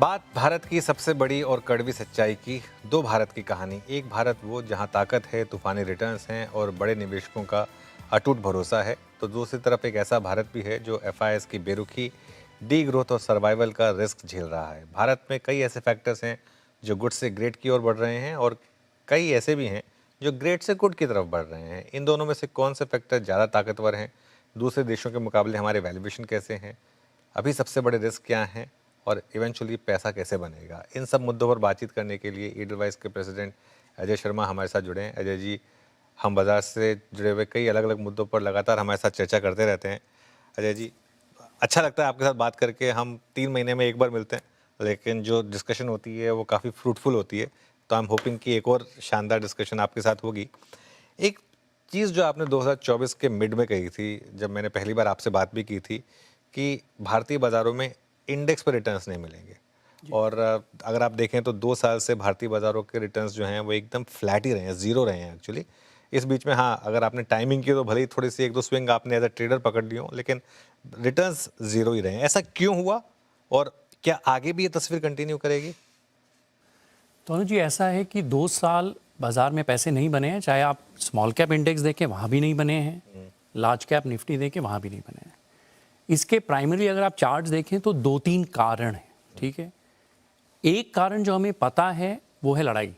बात भारत की सबसे बड़ी और कड़वी सच्चाई की। दो भारत की कहानी। एक भारत वो जहां ताकत है, तूफानी रिटर्न्स हैं और बड़े निवेशकों का अटूट भरोसा है, तो दूसरी तरफ एक ऐसा भारत भी है जो एफआईएस की बेरुखी, डी ग्रोथ और सर्वाइवल का रिस्क झेल रहा है। भारत में कई ऐसे फैक्टर्स हैं जो गुड से ग्रेट की ओर बढ़ रहे हैं और कई ऐसे भी हैं जो ग्रेट से गुड की तरफ बढ़ रहे हैं। इन दोनों में से कौन से फैक्टर ज़्यादा ताकतवर हैं? दूसरे देशों के मुकाबले हमारे वैल्यूएशन कैसे हैं? अभी सबसे बड़े रिस्क क्या हैं और इवेंचुअली पैसा कैसे बनेगा? इन सब मुद्दों पर बातचीत करने के लिए ईडलवाइस के प्रेसिडेंट अजय शर्मा हमारे साथ जुड़े हैं। अजय जी, हम बाजार से जुड़े हुए कई अलग अलग मुद्दों पर लगातार हमारे साथ चर्चा करते रहते हैं। अजय जी, अच्छा लगता है आपके साथ बात करके। हम 3 महीने में एक बार मिलते हैं, लेकिन जो डिस्कशन होती है वो काफ़ी फ्रूटफुल होती है। तो आई एम होपिंग कि एक और शानदार डिस्कशन आपके साथ होगी। एक चीज़ जो आपने 2024 के मिड में कही थी, जब मैंने पहली बार आपसे बात भी की थी, कि भारतीय बाज़ारों में इंडेक्स पर रिटर्न्स नहीं मिलेंगे। और अगर आप देखें तो 2 साल से भारतीय बाज़ारों के रिटर्न्स जो हैं वो एकदम फ्लैट ही रहे हैं, ज़ीरो रहे हैं एक्चुअली। इस बीच में हाँ, अगर आपने टाइमिंग की तो भले ही थोड़ी सी 1-2 स्विंग आपने एज अ ट्रेडर पकड़ ली हो, लेकिन रिटर्न्स ज़ीरो ही रहे हैं। ऐसा क्यों हुआ और क्या आगे भी ये तस्वीर कंटिन्यू करेगी? तो जी ऐसा है कि 2 साल बाज़ार में पैसे नहीं बने हैं, चाहे आप स्मॉल कैप इंडेक्स देखें वहाँ भी नहीं बने हैं, लार्ज कैप निफ्टी देखें वहाँ भी नहीं बने हैं। इसके प्राइमरी अगर आप चार्ट्स देखें तो 2-3 कारण हैं, ठीक है। एक कारण जो हमें पता है वो है लड़ाई,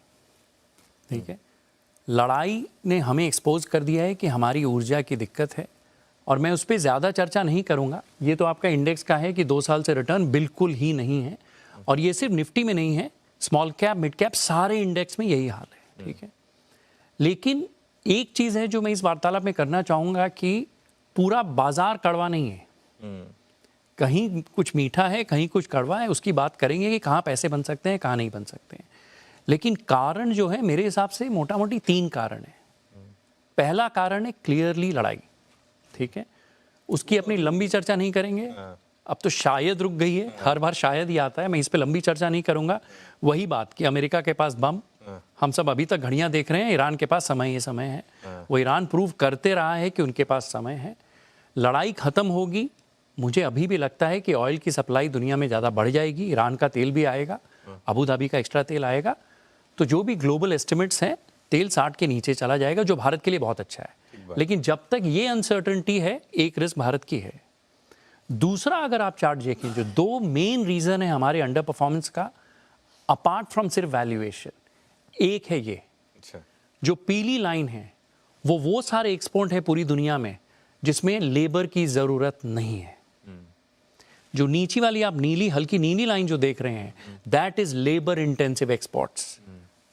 ठीक है। लड़ाई ने हमें एक्सपोज कर दिया है कि हमारी ऊर्जा की दिक्कत है और मैं उस पर ज़्यादा चर्चा नहीं करूँगा। ये तो आपका इंडेक्स का है कि 2 साल से रिटर्न बिल्कुल ही नहीं है और ये सिर्फ निफ्टी में नहीं है, स्मॉल कैप मिड कैप सारे इंडेक्स में यही हाल है, ठीक है। लेकिन एक चीज़ है जो मैं इस वार्तालाप में करना चाहूँगा कि पूरा बाजार कड़वा नहीं है, कहीं कुछ मीठा है कहीं कुछ कड़वा है। उसकी बात करेंगे कि कहाँ पैसे बन सकते हैं, कहाँ नहीं बन सकते हैं। लेकिन कारण जो है मेरे हिसाब से मोटा मोटी 3 कारण है। पहला कारण है क्लियरली लड़ाई, ठीक है। उसकी अपनी लंबी चर्चा नहीं करेंगे, अब तो शायद रुक गई है, हर बार शायद ही आता है, मैं इस पे लंबी चर्चा नहीं करूंगा। वही बात कि अमेरिका के पास बम, हम सब अभी तक घड़ियां देख रहे हैं, ईरान के पास समय ही समय है। वो ईरान प्रूव करते रहा है कि उनके पास समय है। लड़ाई खत्म होगी, मुझे अभी भी लगता है कि ऑयल की सप्लाई दुनिया में ज़्यादा बढ़ जाएगी, ईरान का तेल भी आएगा, अबू धाबी का एक्स्ट्रा तेल आएगा, तो जो भी ग्लोबल एस्टिमेट्स हैं तेल 60 के नीचे चला जाएगा, जो भारत के लिए बहुत अच्छा है। लेकिन जब तक ये अनसर्टेनिटी है, एक रिस्क भारत की है। दूसरा, अगर आप चार्ट देखें, जो 2 मेन रीज़न है हमारे अंडर परफॉर्मेंस का, अपार्ट फ्रॉम सिर्फ वैल्यूएशन, एक है ये, जो पीली लाइन है वो सारे एक्सपोर्ट है पूरी दुनिया में जिसमें लेबर की ज़रूरत नहीं है। जो नीची वाली आप नीली, हल्की नीली लाइन जो देख रहे हैं, that is labour intensive exports.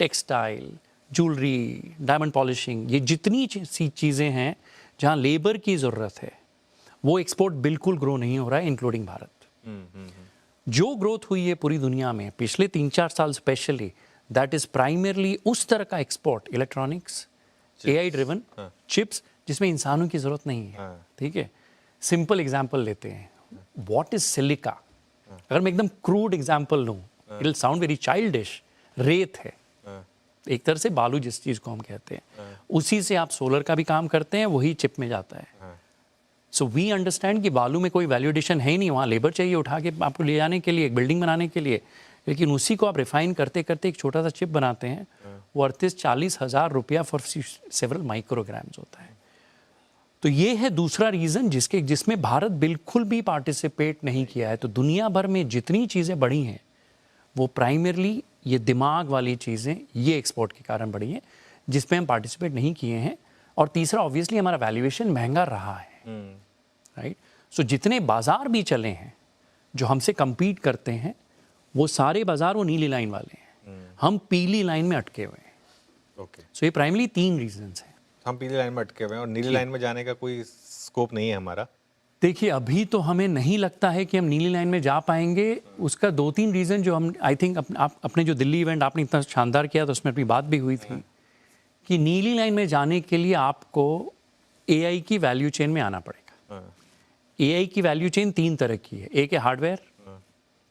Textile, jewellery, diamond polishing, ये जितनी सी चीज़ें हैं जहाँ लेबर की ज़रूरत है, वो एक्सपोर्ट बिल्कुल ग्रो नहीं हो रहा है, इंक्लूडिंग भारत। जो ग्रोथ हुई है पूरी दुनिया में पिछले 3-4 साल स्पेशली, दैट इज प्राइमरली उस तरह का export, electronics, AI driven chips, जिसमें इंसानों की ज़रूरत नहीं है, ठीक है। सिंपल एग्जांपल लेते हैं, व्हाट इज सिलिका। अगर मैं एकदम क्रूड एग्जांपल लूँ, it will sound very childish, रेत है, एक तरह से बालू जिस चीज़ को हम कहते हैं, उसी से आप सोलर का भी काम करते हैं, वही चिप में जाता है। सो वी अंडरस्टैंड कि बालू में कोई वैल्यू एडिशन है ही नहीं, वहाँ लेबर चाहिए उठा के आपको ले जाने के लिए, एक बिल्डिंग बनाने के लिए, लेकिन उसी को आप रिफाइन करते करते एक छोटा सा चिप बनाते हैं, वो 38-40 हज़ार रुपया फॉर सेवरल माइक्रोग्राम्स होता है। तो ये है दूसरा रीज़न जिसमें भारत बिल्कुल भी पार्टिसिपेट नहीं किया है। तो दुनिया भर में जितनी चीज़ें बढ़ी हैं वो प्राइमरली ये दिमाग वाली चीज़ें, ये एक्सपोर्ट के कारण बढ़ी हैं, जिसमें हम पार्टिसिपेट नहीं किए हैं। और तीसरा, ऑब्वियसली हमारा वैल्यूएशन महंगा रहा है, राइट। सो जितने बाजार भी चले हैं जो हमसे compete करते हैं, वो सारे बाजार वो नीली लाइन वाले हैं, हम पीली लाइन में अटके हुए हैं। सो ये प्राइमरी 3 रीजंस हैं। हम पीली लाइन में अटके हुए हैं और नीली लाइन में जाने का कोई स्कोप नहीं है हमारा। देखिए, अभी तो हमें नहीं लगता है कि हम नीली लाइन में जा पाएंगे। उसका 2-3 रीज़न जो हम, आई थिंक, अपने जो दिल्ली इवेंट आपने इतना शानदार किया, तो उसमें अपनी बात भी हुई थी कि नीली लाइन में जाने के लिए आपको एआई की वैल्यू चेन में आना पड़ेगा। एआई की वैल्यू चेन 3 तरह की है, एक है हार्डवेयर,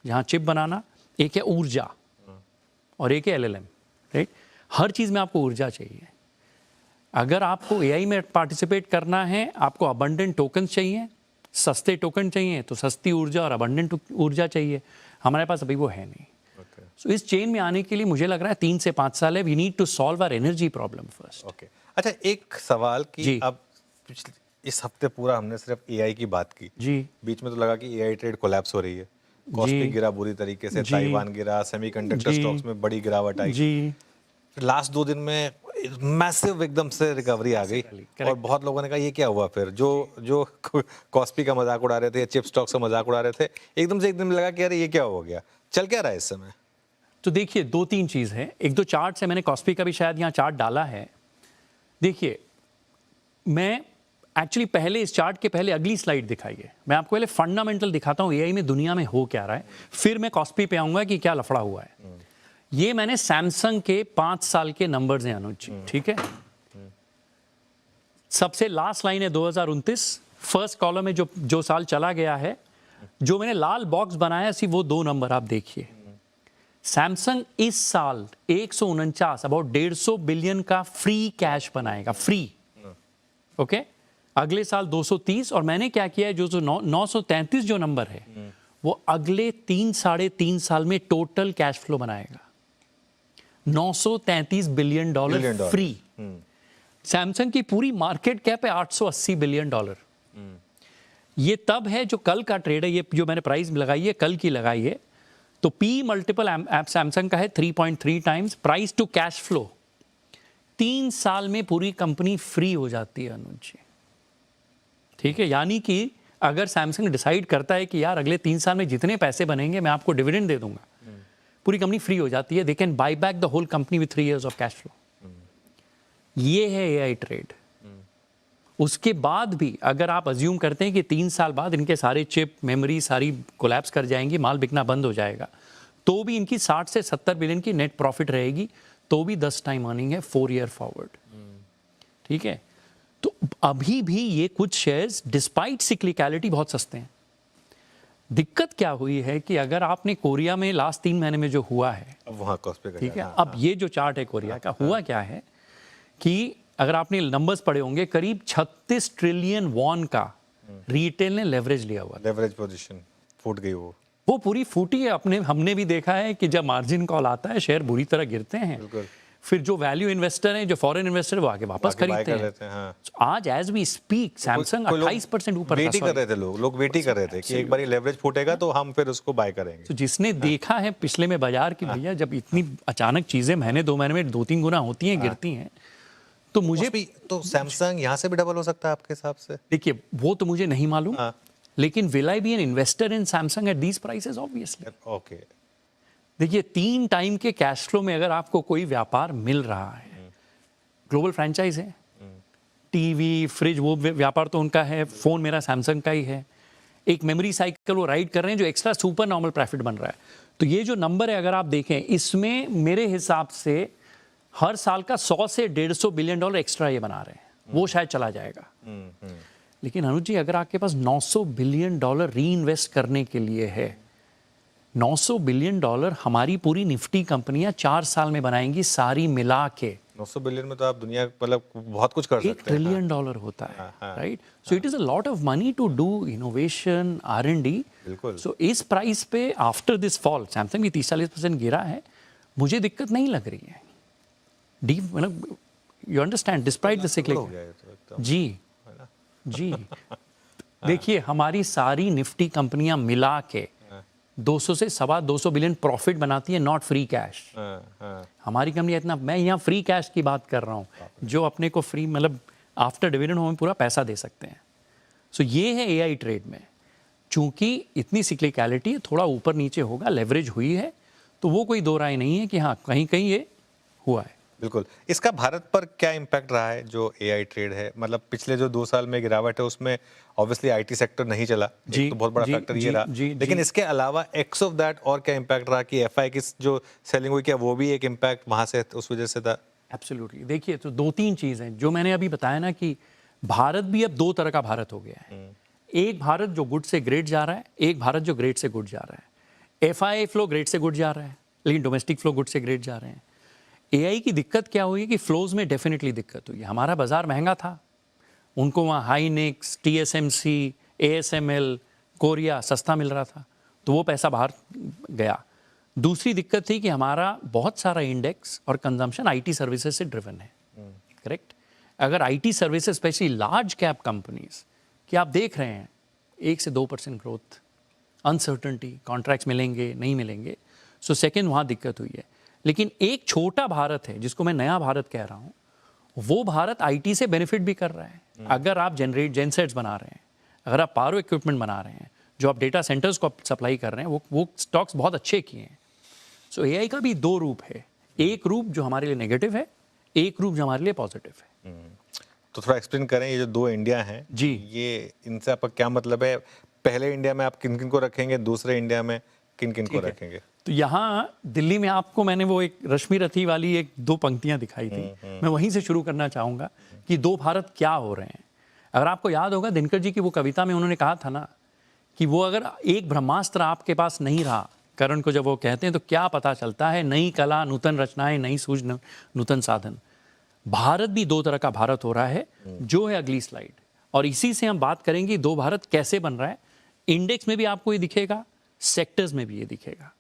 जहाँ चिप बनाना, एक है ऊर्जा, और एक है एलएलएम, राइट। हर चीज़ में आपको ऊर्जा चाहिए। अगर आपको एआई में पार्टिसिपेट करना है, आपको अबंडेंट टोकन चाहिए, सस्ते टोकन चाहिए, तो सस्ती ऊर्जा और अबंडेंट ऊर्जा चाहिए। हमारे पास अभी वो है नहीं। सकते हैं। सो इस चेन में आने के लिए मुझे लग रहा है 3 से 5 साल है। We need to solve our energy problem first. Okay, अच्छा एक सवाल कि जी। अब इस हफ्ते पूरा हमने सिर्फ एआई की बात की, जी बीच में तो लगा कि एआई ट्रेड कोलैप्स हो रही है, कॉस्पी जी गिरा बुरी तरीके से, जी ताइवान गिरा, सेमीकंडक्टर जी स्टॉक्स में बड़ी गिरावट आई, जी फिर लास्ट 2 दिन में मैसिव एकदम से रिकवरी आ गई Correct. और बहुत लोगों ने कहा ये क्या हुआ, फिर जो जो कॉस्पी का मजाक उड़ा रहे थे या चिप स्टॉक्स का मजाक उड़ा रहे थे, एकदम से एक दिन लगा कि अरे ये क्या हो गया, चल क्या रहा है इस समय? तो देखिए 2-3 चीज़ है। एक दो चार्ट है, मैंने कॉस्पी का भी शायद यहाँ चार्ट डाला है। देखिए मैं एक्चुअली पहले इस चार्ट के पहले अगली स्लाइड दिखाइए, मैं आपको पहले फंडामेंटल दिखाता हूँ एआई में दुनिया में हो क्या रहा है, फिर मैं कॉस्पी पे आऊँगा कि क्या लफड़ा हुआ है। ये मैंने सैमसंग के 5 साल के नंबर्स हैं अनुज जी, ठीक है। सबसे लास्ट लाइन है 2029, फर्स्ट कॉलम में जो साल चला गया है, जो मैंने लाल बॉक्स बनाया सी वो 2 नंबर आप देखिए। सैमसंग इस साल 149 अबाउट 150 बिलियन का फ्री कैश बनाएगा, फ्री। ओके, अगले साल 230, और मैंने क्या किया है जो 933 जो नंबर है वो अगले 3-3.5 साल में टोटल कैश फ्लो बनाएगा 933 बिलियन डॉलर फ्री। सैमसंग की पूरी मार्केट कैप है 880 बिलियन डॉलर। ये तब है जो कल का ट्रेड है, ये जो मैंने प्राइस लगाई है कल की लगाई है, तो पी मल्टीपल ऐप सैमसंग का है 3.3 times, price to cash flow 3 साल में पूरी कंपनी फ्री हो जाती है अनुज जी, ठीक है। यानी कि अगर सैमसंग डिसाइड करता है कि यार अगले 3 साल में जितने पैसे बनेंगे मैं आपको डिविडेंड दे दूंगा, पूरी कंपनी फ्री हो जाती है। They can buy back the whole company with 3 years of cash flow. ये है एआई ट्रेड। उसके बाद भी अगर आप अज्यूम करते हैं कि 3 साल बाद इनके सारे चिप मेमोरी सारी कोलैप्स कर जाएंगी, माल बिकना बंद हो जाएगा, तो भी इनकी 60 से 70 बिलियन की नेट प्रॉफिट रहेगी, तो भी 10 टाइम अर्निंग है 4 year फॉरवर्ड, ठीक है। तो अभी भी ये कुछ शेयर्स डिस्पाइट सिक्लिकलिटी बहुत सस्ते हैं। दिक्कत क्या हुई है कि अगर आपने कोरिया में लास्ट 3 महीने में जो हुआ है, अब वहाँ कॉस्ट पे ठीक है, अब ये जो चार्ट है कोरिया का, हुआ क्या है कि अगर आपने नंबर्स पढ़े होंगे करीब 36 ट्रिलियन वॉन का रिटेल ने लेवरेज लिया हुआ, लेवरेज पोजीशन फूट गई वो पूरी फूटी है। हमने भी देखा है कि जब मार्जिन कॉल आता है शेयर बुरी तरह गिरते हैं, फिर जो वैल्यू इन्वेस्टर हैं, जो फॉरेन इन्वेस्टर, वो आगे वापस खरीदते हैं। हाँ। आज एज वी स्पीक सैमसंग 28% ऊपर वेट ही कर रहे थे, लोग वेट ही कर रहे थे कि एक बार ये लेवरेज फूटेगा तो हम फिर उसको बाय करेंगे। तो जिसने देखा है पिछले में बाजार की, भैया जब इतनी अचानक चीजें महीने 2 महीने में 2-3 गुना होती हैं, गिरती हैं, तो मुझे भी तो सैमसंग यहाँ से भी डबल हो सकता है आपके हिसाब से? देखिए वो तो मुझे नहीं मालूम, लेकिन will I be an investor in Samsung at these prices? Obviously. Okay, देखिए 3 टाइम के कैश फ्लो में अगर आपको कोई व्यापार मिल रहा है, ग्लोबल फ्रेंचाइज है, टीवी फ्रिज वो व्यापार तो उनका है, फोन मेरा सैमसंग का ही है, एक मेमोरी साइकिल वो राइड कर रहे हैं जो एक्स्ट्रा सुपर नॉर्मल प्रॉफिट बन रहा है। तो ये जो नंबर है अगर आप देखें, इसमें मेरे हिसाब से हर साल का 100 से 150 बिलियन डॉलर एक्स्ट्रा ये बना रहे हैं, वो शायद चला जाएगा। लेकिन अनुज जी अगर आपके पास 900 बिलियन डॉलर री इन्वेस्ट करने के लिए है, 900 बिलियन डॉलर हमारी पूरी निफ्टी कंपनियां 4 साल में बनाएंगी सारी मिला के। 900 बिलियन में तो आप दुनिया मतलब बहुत कुछ कर सकते हैं। 1 ट्रिलियन डॉलर होता है, right? So it is a lot of money to do innovation, R&D। बिल्कुल। सो इस प्राइस पे आफ्टर दिस फॉल सैमसंग भी 30-40% गिरा है, मुझे दिक्कत नहीं लग रही है। डीप मतलब यू अंडरस्टैंड डिस्पाइट द सिक्लिक। जी जी देखिए हमारी सारी निफ्टी कंपनियां मिला के 200 से 225 बिलियन प्रॉफिट बनाती है, नॉट फ्री कैश। हमारी कंपनी इतना, मैं यहाँ फ्री कैश की बात कर रहा हूँ, जो अपने को फ्री मतलब आफ्टर डिविडेंड हमें पूरा पैसा दे सकते हैं। सो ये है एआई ट्रेड में, चूंकि इतनी सिक्लिकलिटी थोड़ा ऊपर नीचे होगा, लेवरेज हुई है, तो वो कोई दो राय नहीं है कि हाँ कहीं कहीं ये हुआ है। बिल्कुल। इसका भारत पर क्या इम्पैक्ट रहा है जो एआई ट्रेड है? मतलब पिछले जो 2 साल में गिरावट है उसमें ऑब्वियसली आईटी सेक्टर नहीं चला, एक तो बहुत बड़ा फैक्टर ये रहा, लेकिन इसके अलावा एक्स ऑफ दैट और क्या इम्पैक्ट रहा कि एफआई की जो सेलिंग हुई, क्या वो भी एक इम्पैक्ट वहां से उस वजह से था? एब्सोल्युटली। देखिए तो 2-3 चीज़ हैं जो मैंने अभी बताया ना कि भारत भी अब 2 तरह का भारत हो गया है। एक भारत जो गुड से ग्रेट जा रहा है, एक भारत जो ग्रेट से गुड जा रहा है। एफआई फ्लो ग्रेट से गुड जा रहा है, लेकिन डोमेस्टिक फ्लो गुड से ग्रेट जा रहे हैं। एआई की दिक्कत क्या हुई कि फ्लोज में डेफिनेटली दिक्कत हुई। हमारा बाजार महंगा था, उनको वहाँ हाईनिक्स, TSMC, ASML, कोरिया सस्ता मिल रहा था, तो वो पैसा बाहर गया। दूसरी दिक्कत थी कि हमारा बहुत सारा इंडेक्स और कंजम्पशन आईटी सर्विसेज से ड्रिवन है, करेक्ट। अगर IT services specially large cap companies कि आप देख रहे हैं 1 से 2% ग्रोथ, अनसर्टनिटी, कॉन्ट्रैक्ट्स मिलेंगे नहीं मिलेंगे, सो सेकेंड वहाँ दिक्कत हुई है। लेकिन एक छोटा भारत है जिसको मैं नया भारत कह रहा हूँ, वो भारत आईटी से बेनिफिट भी कर रहा है। अगर आप जेनसेट्स बना रहे हैं, अगर आप पावर इक्विपमेंट बना रहे हैं, जो आप डेटा सेंटर्स को सप्लाई कर रहे हैं, वो स्टॉक्स बहुत अच्छे किए हैं। सो एआई का भी दो रूप है, एक रूप जो हमारे लिए नेगेटिव है, एक रूप जो हमारे लिए पॉजिटिव है। तो थोड़ा एक्सप्लेन करें, ये जो दो इंडिया हैं जी, ये इनसे आपका क्या मतलब है? पहले इंडिया में आप किन किन को रखेंगे, दूसरे इंडिया में किन किन को रखेंगे? तो यहाँ दिल्ली में आपको मैंने वो एक रश्मि रथी वाली एक दो पंक्तियां दिखाई थी, मैं वहीं से शुरू करना चाहूँगा कि दो भारत क्या हो रहे हैं। अगर आपको याद होगा दिनकर जी की वो कविता में उन्होंने कहा था ना कि वो अगर एक ब्रह्मास्त्र आपके पास नहीं रहा, करण को जब वो कहते हैं तो क्या पता चलता है, नई कला, नूतन रचनाएं, नई सूझ, नूतन साधन। भारत भी दो तरह का भारत हो रहा है, जो है अगली स्लाइड, और इसी से हम बात करेंगे दो भारत कैसे बन रहा है। इंडेक्स में भी आपको ये दिखेगा, सेक्टर्स में भी ये दिखेगा।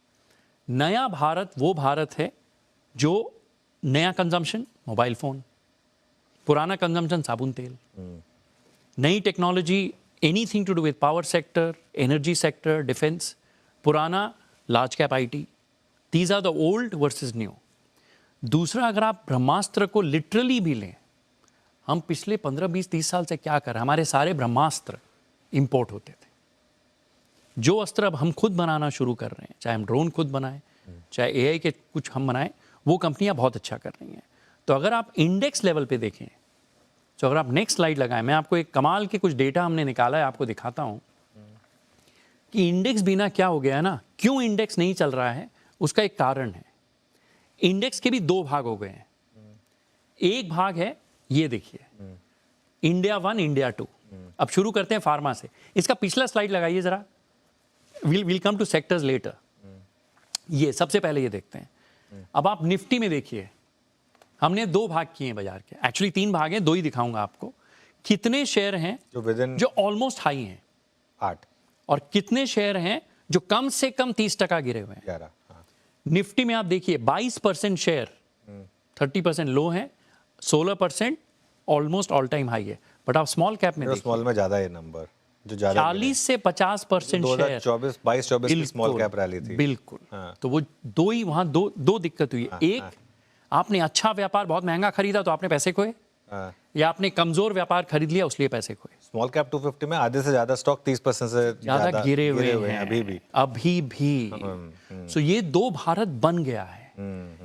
नया भारत वो भारत है जो नया कंजम्पशन मोबाइल फोन, पुराना कंजम्पशन साबुन तेल, नई technology anything to do with power sector, energy sector, defence, पुराना large cap IT. These are the old versus new. दूसरा, अगर आप ब्रह्मास्त्र को लिटरली भी लें, हम पिछले 15, 20, 30 साल से क्या कर रहे हैं, हमारे सारे ब्रह्मास्त्र इंपोर्ट होते थे। जो अस्त्र अब हम खुद बनाना शुरू कर रहे हैं, चाहे हम ड्रोन खुद बनाएं, चाहे एआई के कुछ हम बनाएं, वो कंपनियां बहुत अच्छा कर रही हैं। तो अगर आप इंडेक्स लेवल पे देखें, तो अगर आप नेक्स्ट स्लाइड लगाएं, मैं आपको एक कमाल के कुछ डेटा हमने निकाला है, आपको दिखाता हूं कि इंडेक्स बिना क्या हो गया है ना, क्यों इंडेक्स नहीं चल रहा है, उसका एक कारण है। इंडेक्स के भी दो भाग हो गए हैं। एक भाग है, ये देखिए, इंडिया 1, इंडिया 2। अब शुरू करते हैं फार्मा से। इसका पिछला स्लाइड लगाइए जरा, we'll come to sectors later। ये सबसे पहले ये देखते हैं। अब आप निफ्टी में देखिए, हमने दो भाग किए हैं बाजार के, एक्चुअली 3 भाग हैं, 2 ही दिखाऊंगा आपको। कितने शेयर हैं जो ऑलमोस्ट हाई हैं 8, और कितने शेयर हैं जो कम से कम 30% गिरे हुए हैं 11। निफ्टी में आप देखिए 22% शेयर 30% लो हैं, 16% ऑलमोस्ट ऑल टाइम हाई है। बट आप स्मॉल कैप में देखिए, स्मॉल में ज्यादा है नंबर, जो ज्यादा 40 से 50% शेयर 2024 की स्मॉल कैप रैली थी। बिल्कुल। तो वो दो ही वहां दो दिक्कत हुई है। एक, आपने अच्छा व्यापार बहुत महंगा खरीदा तो आपने पैसे खोए, या आपने कमजोर व्यापार खरीद लिया उसलिए पैसे खोए। स्मॉल कैप 250 में आधे से ज्यादा स्टॉक 30% से ज्यादा गिरे हुए हैं अभी भी। सो ये दो भारत बन गया है।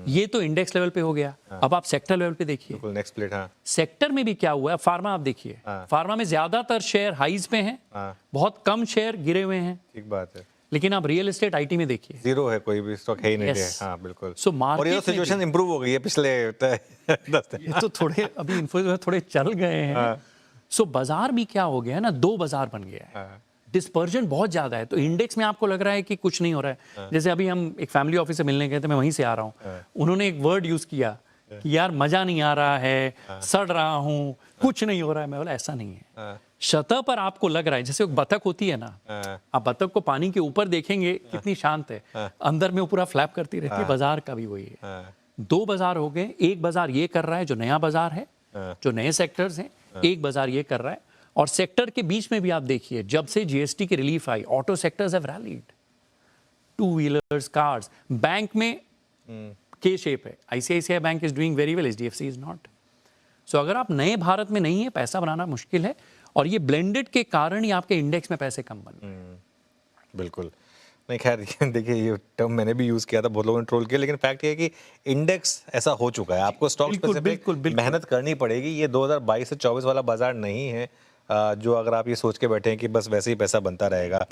ये तो इंडेक्स लेवल पे हो गया। अब आप सेक्टर लेवल पे देखिए, नेक्स्ट प्लेट। सेक्टर में भी क्या हुआ है। फार्मा आप देखिए, फार्मा में ज्यादातर शेयर हाईज पे हैं, बहुत कम शेयर गिरे हुए हैं। ठीक बात है। लेकिन आप रियल एस्टेट आईटी में देखिए, जीरो है, कोई भी स्टॉक है ही नहीं है। हाँ बिल्कुल। सो मार्केट, और ये सिचुएशन इंप्रूव हो गई है पिछले 10 दिन। ये तो थोड़े अभी इन्फ्लुएंसर थोड़े चल गए हैं। सो बाजार भी क्या हो गया है ना, दो बाजार बन गया है। डिस्पर्जन बहुत ज्यादा है। तो इंडेक्स में आपको लग रहा है कि कुछ नहीं हो रहा है। जैसे अभी हम एक फैमिली ऑफिस से मिलने गए थे, मैं वहीं से आ रहा हूँ, उन्होंने एक वर्ड यूज किया कि यार मजा नहीं आ रहा है, सड़ रहा हूँ, कुछ नहीं हो रहा है। मैं बोला ऐसा नहीं है। सतह पर आपको लग रहा है, जैसे एक बतख होती है ना, आप बतख को पानी के ऊपर देखेंगे कितनी शांत है, अंदर में वो पूरा फ्लैप करती रहती है। बाजार का भी वही है। दो बाजार हो गए। एक बाजार ये कर रहा है जो नया बाजार है, जो नए सेक्टर्स हैं, एक बाजार ये कर रहा है। और सेक्टर के बीच में भी आप देखिए, जब से जीएसटी की रिलीफ आई, auto sectors have rallied, 2 wheelers, cars. Bank में के शेप है, ICICI bank is doing very well, HDFC is not. So अगर आप नए भारत में नहीं है, पैसा बनाना मुश्किल है। और ये ब्लेंडेड के कारण ही आपके इंडेक्स में पैसे कम बन रहे हैं। बिल्कुल नहीं। खैर देखिए, ये टर्म मैंने भी यूज किया था, बहुत लोगों ने ट्रोल किया, लेकिन फैक्ट ये है कि इंडेक्स ऐसा हो चुका है। आपको स्टॉक्स पे सिर्फ मेहनत करनी पड़ेगी। ये 2022 से 24 वाला बाजार नहीं है, जो अगर आप ये सोच के बैठे हैं कि बस वैसे ही पैसा बनता रहेगा।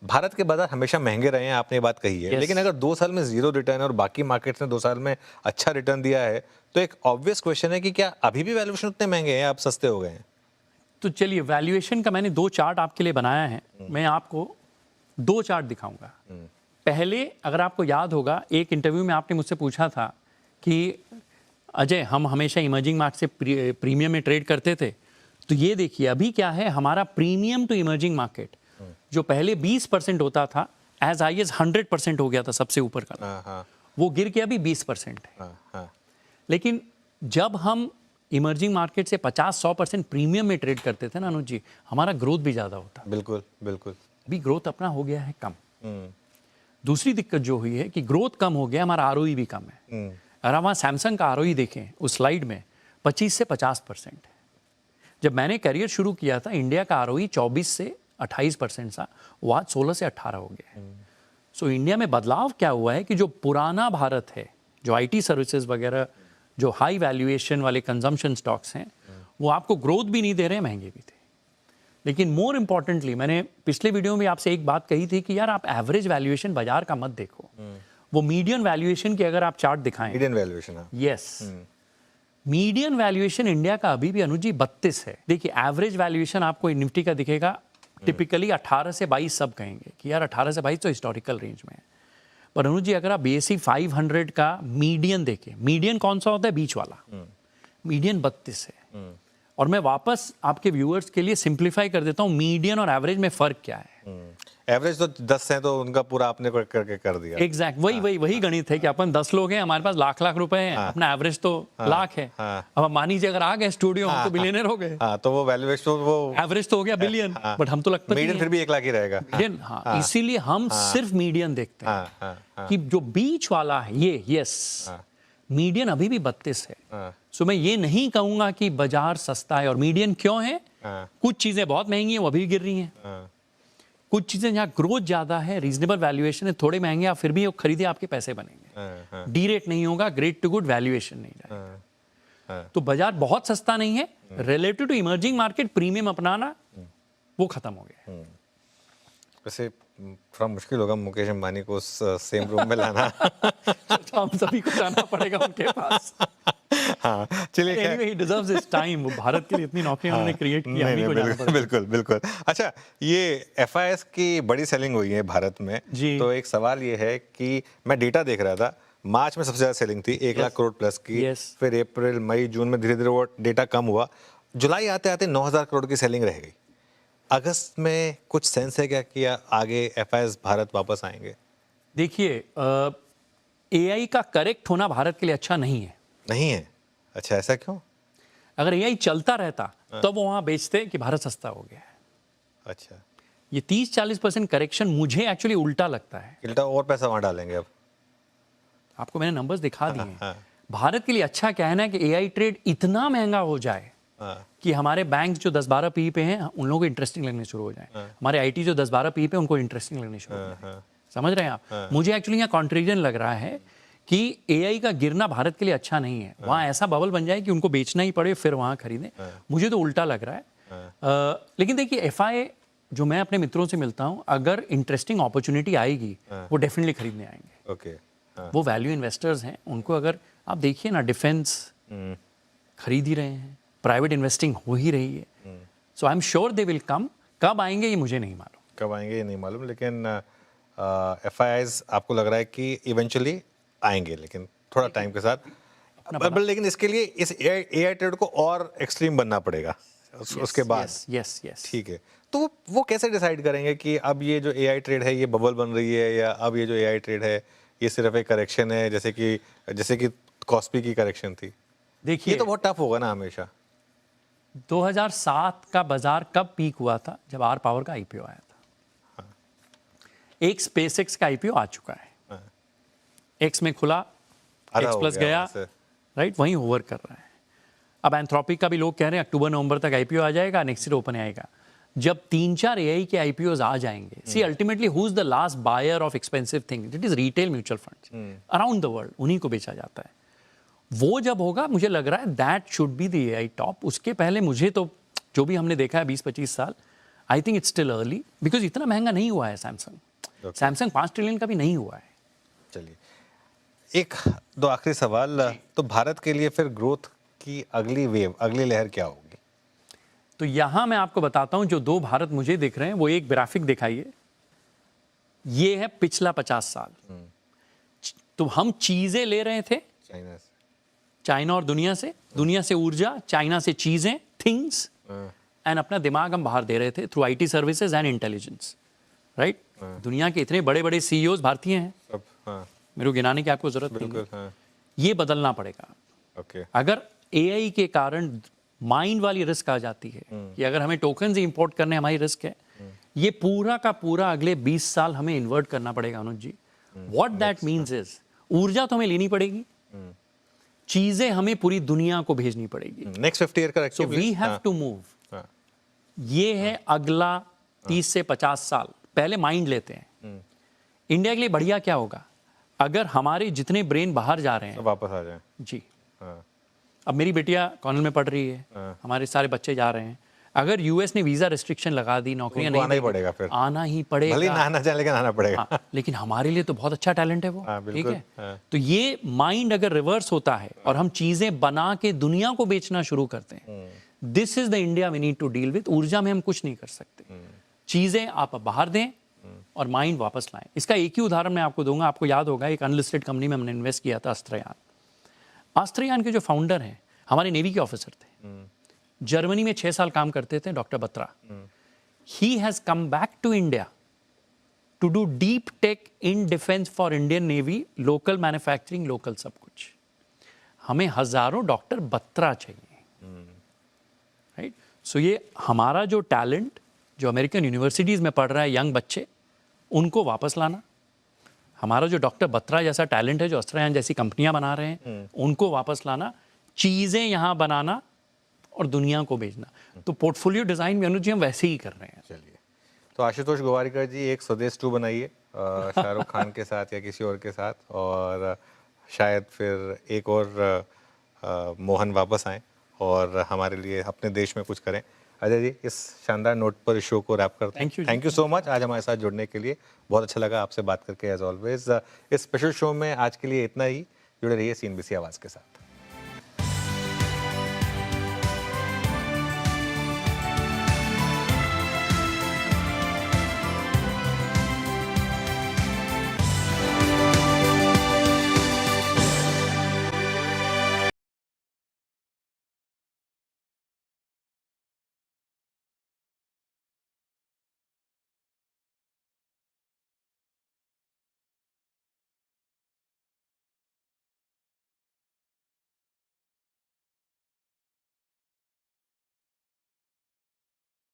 भारत के बाजार हमेशा महंगे रहे हैं, आपने ये बात कही है। लेकिन अगर 2 साल में जीरो रिटर्न और बाकी मार्केट्स ने 2 साल में अच्छा रिटर्न दिया है, तो एक ऑब्वियस क्वेश्चन है कि क्या अभी भी वैल्यूएशन उतने महंगे हैं, आप सस्ते हो गए हैं? तो चलिए, वैल्यूएशन का मैंने 2 चार्ट आपके लिए बनाया है। मैं आपको 2 चार्ट दिखाऊंगा। पहले, अगर आपको याद होगा, एक इंटरव्यू में आपने मुझसे पूछा था कि अजय, हम हमेशा इमर्जिंग मार्केट से प्रीमियम में ट्रेड करते थे। तो ये देखिए अभी क्या है, हमारा प्रीमियम टू इमर्जिंग मार्केट जो पहले 20% होता था, एज हाई एज 100% हो गया था सबसे ऊपर का, हाँ हाँ वो गिर के अभी 20% है। हाँ हाँ लेकिन जब हम इमर्जिंग मार्केट से 50-100% प्रीमियम में ट्रेड करते थे ना अनुज जी, हमारा ग्रोथ भी ज़्यादा होता। बिल्कुल बिल्कुल। अभी ग्रोथ अपना हो गया है कम। हम्म दूसरी दिक्कत जो हुई है कि ग्रोथ कम हो गया, हमारा आरओई भी कम है। अगर हम वहाँ सैमसंग का आरओई देखें उस स्लाइड में 25 से 50% है। जब मैंने करियर शुरू किया था इंडिया का आरओई 24 से 28% था, वो आज 16 से 18 हो गया है। सो इंडिया में बदलाव क्या हुआ है कि जो पुराना भारत है, जो आईटी सर्विसेज वगैरह, जो हाई वैल्यूएशन वाले कंजम्पशन स्टॉक्स हैं, वो आपको ग्रोथ भी नहीं दे रहे, महंगे भी थे। लेकिन मोर इंपॉर्टेंटली मैंने पिछले वीडियो में आपसे एक बात कही थी कि यार आप एवरेज वैल्यूएशन बाजार का मत देखो, वो मीडियन वैल्यूएशन की अगर आप चार्ट दिखाएं, median valuation. Yes, median valuation India का अभी भी अनुजी 32 है। देखिए एवरेज वैल्यूएशन आपको निफ्टी का दिखेगा टिपिकली 18 से 22, सब कहेंगे कि यार 18 से 22 तो हिस्टोरिकल रेंज में है। पर अनुज जी अगर आप BSE 500 का मीडियन देखें, मीडियन कौन सा होता है? बीच वाला, मीडियन 32 है। और मैं वापस आपके व्यूअर्स के लिए सिंप्लीफाई कर देता हूँ, मीडियन और एवरेज में फर्क क्या है। एवरेज तो 10 है, तो उनका पूरा आपने करके कर दिया। एग्जैक्ट, वही गणित है कि अपन 10 लोग हैं, हमारे पास लाख लाख रुपए हैं, अपना एवरेज तो लाख है। अब हम मान लीजिए अगर आ गए स्टूडियो, हम तो बिलियनर हो गए। हाँ, तो वो वैल्यूएशन तो वो एवरेज तो हो गया बिलियन, बट हम तो लगता है मीडियन फिर भी 1 लाख ही रहेगा। मीडियन, हाँ, इसीलिए हम सिर्फ मीडियन देखते हैं कि जो बीच वाला है ये, यस, मीडियन अभी भी 32 है। सो मैं ये नहीं कहूंगा कि बाजार सस्ता है। और मीडियन क्यों है? कुछ चीजें बहुत महंगी हैं, वो अभी गिर रही हैं। कुछ चीजें जहाँ ग्रोथ ज्यादा है, रीजनेबल वैल्यूएशन है, थोड़े महंगे, आप फिर भी वो खरीदे, आपके पैसे बनेंगे। डी रेट नहीं होगा, ग्रेट टू गुड वैल्यूएशन नहीं रहेगा। तो बाजार बहुत सस्ता नहीं है। Relative to emerging market premium अपनाना वो खत्म हो गया। वैसे थोड़ा मुश्किल होगा मुकेश अंबानी को उस सेम रूम में लाना। तो हम सभी को जाना पड़ेगा उनके पास। हाँ, चलिए anyway, he deserves his time। वो भारत के लिए इतनी नौकरियां उन्होंने क्रिएट की, हम ही को जाना पड़ेगा। बिल्कुल बिल्कुल। अच्छा, ये FIS की बड़ी सेलिंग हुई है भारत में जी। तो एक सवाल ये है कि मैं डेटा देख रहा था, मार्च में सबसे ज्यादा सेलिंग थी, 1 लाख करोड़ प्लस की। फिर अप्रैल मई जून में धीरे धीरे वो डेटा कम हुआ, जुलाई आते आते 9,000 करोड़ की सेलिंग रह गई। अगस्त में कुछ सेंस है क्या कि आगे FIS भारत वापस आएंगे? देखिए, AI का करेक्ट होना भारत के लिए अच्छा नहीं है। नहीं है? अच्छा, ऐसा क्यों? अगर AI चलता रहता तो वो वहां बेचते कि भारत सस्ता हो गया है। अच्छा, ये 30-40% करेक्शन मुझे एक्चुअली उल्टा लगता है। उल्टा और पैसा वहां डालेंगे अब? आपको मैंने नंबर्स दिखा दिए। भारत के लिए अच्छा कहना है कि AI ट्रेड इतना महंगा हो जाए कि हमारे बैंक जो 10-12 PE पे हैं उन लोगों को इंटरेस्टिंग लगने शुरू हो जाए, हमारे IT जो 10-12 PE पे उनको इंटरेस्टिंग लगने शुरू हो जाए। समझ रहे हैं आप? मुझे एक्चुअली यहाँ कॉन्ट्रेडिक्शन लग रहा है कि AI का गिरना भारत के लिए अच्छा नहीं है। वहाँ ऐसा बबल बन जाए कि उनको बेचना ही पड़े फिर वहाँ खरीदें। मुझे तो उल्टा लग रहा है। लेकिन देखिए, FI जो मैं अपने मित्रों से मिलता हूँ, अगर इंटरेस्टिंग अपॉर्चुनिटी आएगी वो डेफिनेटली खरीदने आएंगे। ओके, वो वैल्यू इन्वेस्टर्स हैं, उनको अगर आप देखिए ना, डिफेंस खरीद ही रहे हैं, प्राइवेट इन्वेस्टिंग हो ही रही है। So I am sure they will come. कब आएंगे ये मुझे नहीं मालूम। कब आएंगे ये नहीं मालूम, लेकिन FIS आपको लग रहा है कि इवेंचुअली आएंगे, लेकिन थोड़ा टाइम के साथ। लेकिन इसके लिए इस AI ट्रेड को और एक्सट्रीम बनना पड़ेगा उसके बाद। यस यस, ठीक है, तो वो कैसे डिसाइड करेंगे कि अब ये जो AI ट्रेड है ये बबल बन रही है, या अब ये जो AI ट्रेड है ये सिर्फ एक करेक्शन है, जैसे कि कॉस्पी की करेक्शन थी? देखिए, ये तो बहुत टफ होगा ना हमेशा। 2007 का बाजार कब पीक हुआ था? जब आर पावर का IPO आया था। एक SpaceX का IPO आ चुका है, X में खुला, X प्लस गया, राइट, वहीं होवर कर रहा है। अब एंथ्रोपिक का भी लोग कह रहे हैं अक्टूबर-नवंबर तक IPO आ जाएगा, नेक्स्ट ईयर ओपन आएगा। जब 3-4 AI के IPOs आ जाएंगे, see ultimately who is the last buyer of expensive thing? It is retail mutual funds around the world, उन्हीं को बेचा जाता है। वो जब होगा, मुझे लग रहा है that should be the AI top. उसके पहले मुझे तो जो भी हमने देखा है 20-25 साल, I think it's still early, because इतना महंगा नहीं हुआ है सैमसंग। सैमसंग 5 ट्रिलियन का भी नहीं हुआ है। चलिए, एक दो आखिरी सवाल, तो भारत के लिए फिर ग्रोथ की अगली वेव, अगली लहर क्या होगी? तो यहां मैं आपको बताता हूं, जो 2 भारत मुझे दिख रहे हैं, वो एक ग्राफिक दिखाइए, ये है पिछला 50 साल। तो हम चीजें ले रहे थे चाइना और दुनिया से ऊर्जा, चाइना से चीजें, थिंग्स, एंड अपना दिमाग हम बाहर दे रहे थे through IT services and intelligence, right? दुनिया के इतने बड़े बड़े सीईओज भारतीय हैं, सब हाँ मेरे को गिनाने की आपको जरूरत नहीं है। बिल्कुल हाँ ये बदलना पड़ेगा। ओके अगर एआई के कारण माइंड वाली रिस्क आ जाती है कि अगर हमें टोकन इंपोर्ट करने हमारी रिस्क है, ये पूरा का पूरा अगले 20 साल हमें इन्वर्ट करना पड़ेगा अनुज जी। व्हाट दैट मीन्स इज ऊर्जा तो हमें लेनी पड़ेगी, चीजें हमें पूरी दुनिया को भेजनी पड़ेगी। नेक्स्ट 50 ईयर का सो रखिए वी please। हैव हाँ, टू मूव। हाँ, ये है अगला 30 से 50 साल। पहले माइंड लेते हैं। इंडिया के लिए बढ़िया क्या होगा अगर हमारे जितने ब्रेन बाहर जा रहे तो हैं वापस आ जाए। जी। हाँ अब मेरी बिटिया कॉलेज में पढ़ रही है, हमारे सारे बच्चे जा रहे हैं। अगर यूएस ने वीजा रिस्ट्रिक्शन लगा दी, नौकरियां उनको नहीं आना ही देगी, पड़ेगा फिर। आना ही भले ही पड़ेगा। ना आना चाहे लेकिन आना पड़ेगा। हाँ, लेकिन हमारे लिए तो बहुत अच्छा टैलेंट है वो। हाँ, ठीक बिल्कुल, है हाँ। तो ये माइंड अगर रिवर्स होता है और हम चीजें बना के दुनिया को बेचना शुरू करते हैं, this is the India we need to deal with. ऊर्जा में हम कुछ नहीं कर सकते, चीजें आप बाहर दें और माइंड वापस लाएं। इसका एक ही उदाहरण मैं आपको दूंगा। आपको याद होगा एक अनलिस्टेड कंपनी में हमने इन्वेस्ट किया था, अस्त्रयान। अस्त्रयान के जो फाउंडर हैं हमारे नेवी के ऑफिसर थे, जर्मनी में 6 साल काम करते थे, doctor Batra. He has come back to India to do deep tech in defence for Indian navy, local manufacturing, local सब कुछ। हमें हजारों डॉक्टर बत्रा चाहिए, राइट। सो ये हमारा जो टैलेंट जो अमेरिकन यूनिवर्सिटीज में पढ़ रहा है यंग बच्चे, उनको वापस लाना। हमारा जो डॉक्टर बत्रा जैसा टैलेंट है जो अस्त्रयान जैसी कंपनियां बना रहे हैं, उनको वापस लाना, चीजें यहां बनाना और दुनिया को भेजना। तो पोर्टफोलियो डिजाइन में अनुज जी हम वैसे ही कर रहे हैं। चलिए, तो आशुतोष गोवारिकर जी एक स्वदेश 2 बनाइए शाहरुख खान के साथ या किसी और के साथ, और शायद फिर एक और मोहन वापस आए और हमारे लिए अपने देश में कुछ करें। अजय जी, इस शानदार नोट पर इस शो को रैप करते हैं। Thank you ji. Thank you so much आज हमारे साथ जुड़ने के लिए। बहुत अच्छा लगा आपसे बात करके एज ऑलवेज। इस स्पेशल शो में आज के लिए इतना ही। जुड़े रहिए CNBC आवाज़ के साथ।